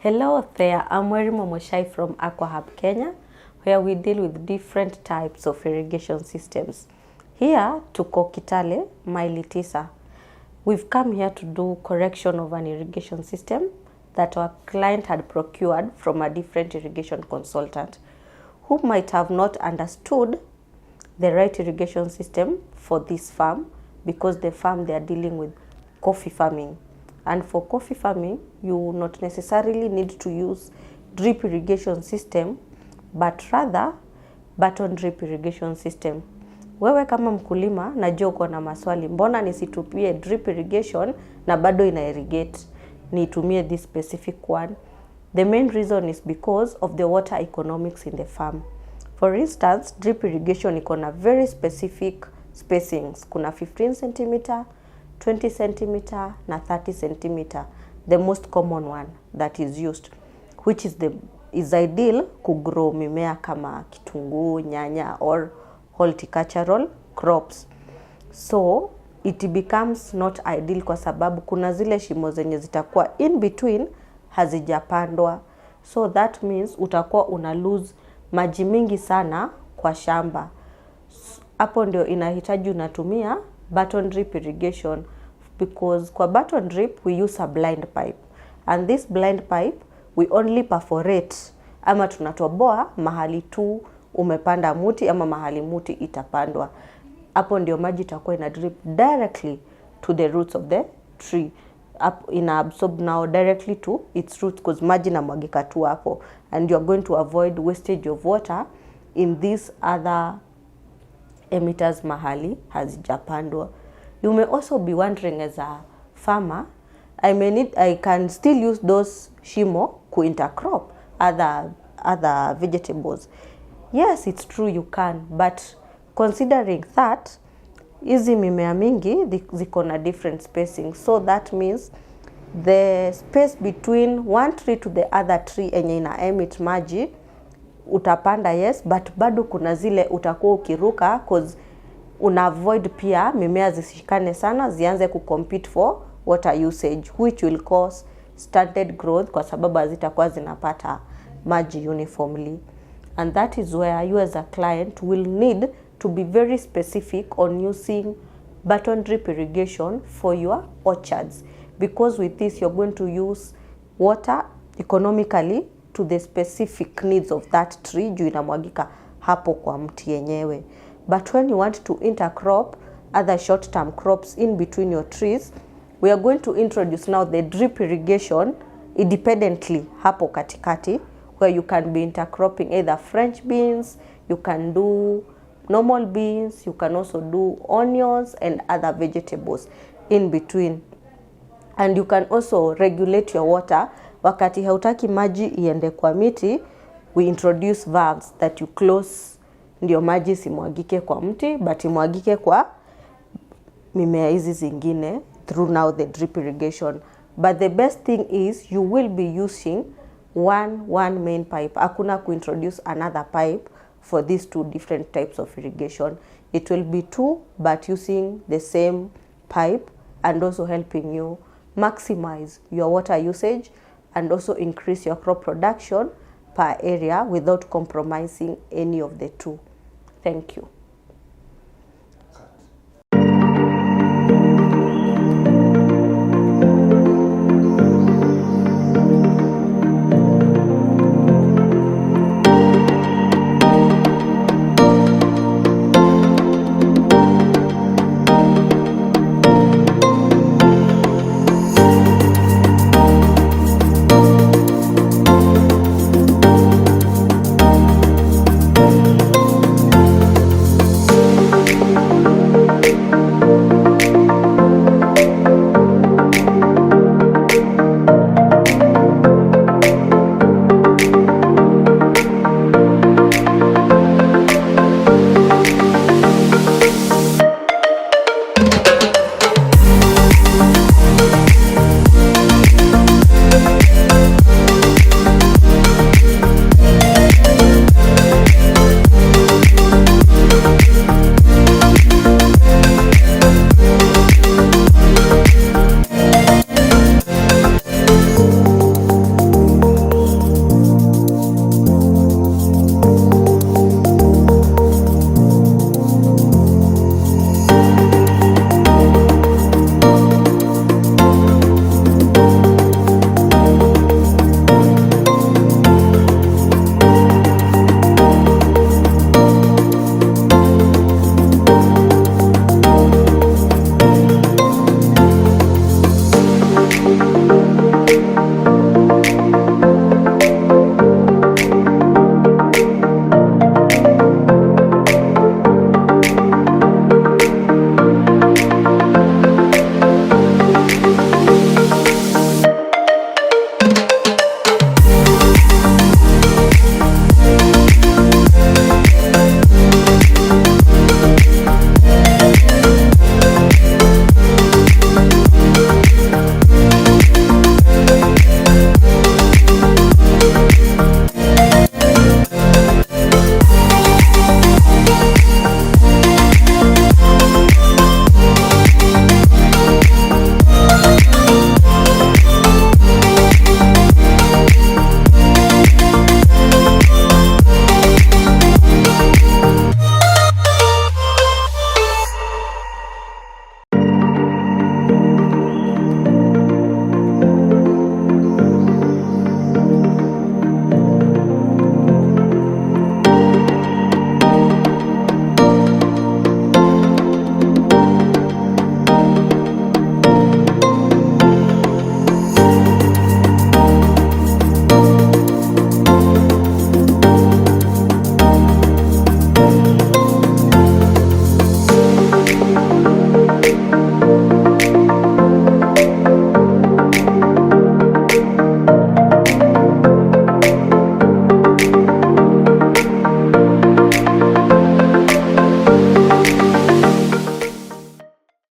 Hello there, I'm Weri Momoshai from AquaHub Kenya, where we deal with different types of irrigation systems. Here, tuko Kitale, Maili 9. We've come here to do correction of an irrigation system that our client had procured from a different irrigation consultant who might have not understood the right irrigation system for this farm, because the farm they are dealing with coffee farming. And for coffee farming, you not necessarily need to use drip irrigation system, but rather button drip irrigation system. Wewe kama mkulima najua uko na maswali, mbona nisitupie drip irrigation na bado ina irrigate, nitumie this specific one? The main reason is because of the water economics in the farm. For instance, drip irrigation iko na very specific spacings. Kuna 15 cm, 20 cm na 30 cm, the most common one that is used, which is ideal to grow mimea kama kitunguu, nyanya or horticultural crops. So it becomes not ideal kwa sababu kuna zile shimo zenye zitakuwa in between hazijapandwa. So that means utakuwa una lose maji mingi sana kwa shamba. Hapo ndio inahitaji unatumia button drip irrigation, because kwa button drip we use a blind pipe, and this blind pipe we only perforate ama tunatoboa mahali tu umepanda muti ama mahali muti itapandwa. Hapo ndio maji itakuwa ina drip directly to the roots of the tree, ina absorb now directly to its roots, because maji na mwagika tu hapo, and you are going to avoid wastage of water in these other emitters mahali hazijapandwa. You may also be wondering, as a farmer, I can still use those shimo to intercrop other vegetables. Yes, it's true you can, but considering that hizi mimea mingi ziko na different spacing, so that means the space between one tree to the other tree enye ina emit maji utapanda, yes, but bado kuna zile utakuwa ukiruka, cause una avoid pia mimea zisishikane sana zianze compete for water usage, which will cause stunted growth kwa sababu hazitakuwa zinapata maji uniformly. And that is where you as a client will need to be very specific on using button drip irrigation for your orchards, because with this you're going to use water economically to the specific needs of that tree juu inamwagika hapo kwa mti yenyewe. But when you want to intercrop other short-term crops in between your trees, we are going to introduce now the drip irrigation independently hapo katikati, where you can be intercropping either French beans, you can do normal beans, you can also do onions and other vegetables in between. And you can also regulate your water. Wakati hautaki maji iende kwa miti, we introduce valves that you close, ndio maji simwagike kwa mti but imwagike kwa mimea hizi zingine through now the drip irrigation. But the best thing is you will be using one main pipe. Hakuna kuintroduce another pipe for these two different types of irrigation. It will be two, but using the same pipe, and also helping you maximize your water usage and also increase your crop production per area without compromising any of the two. Thank you.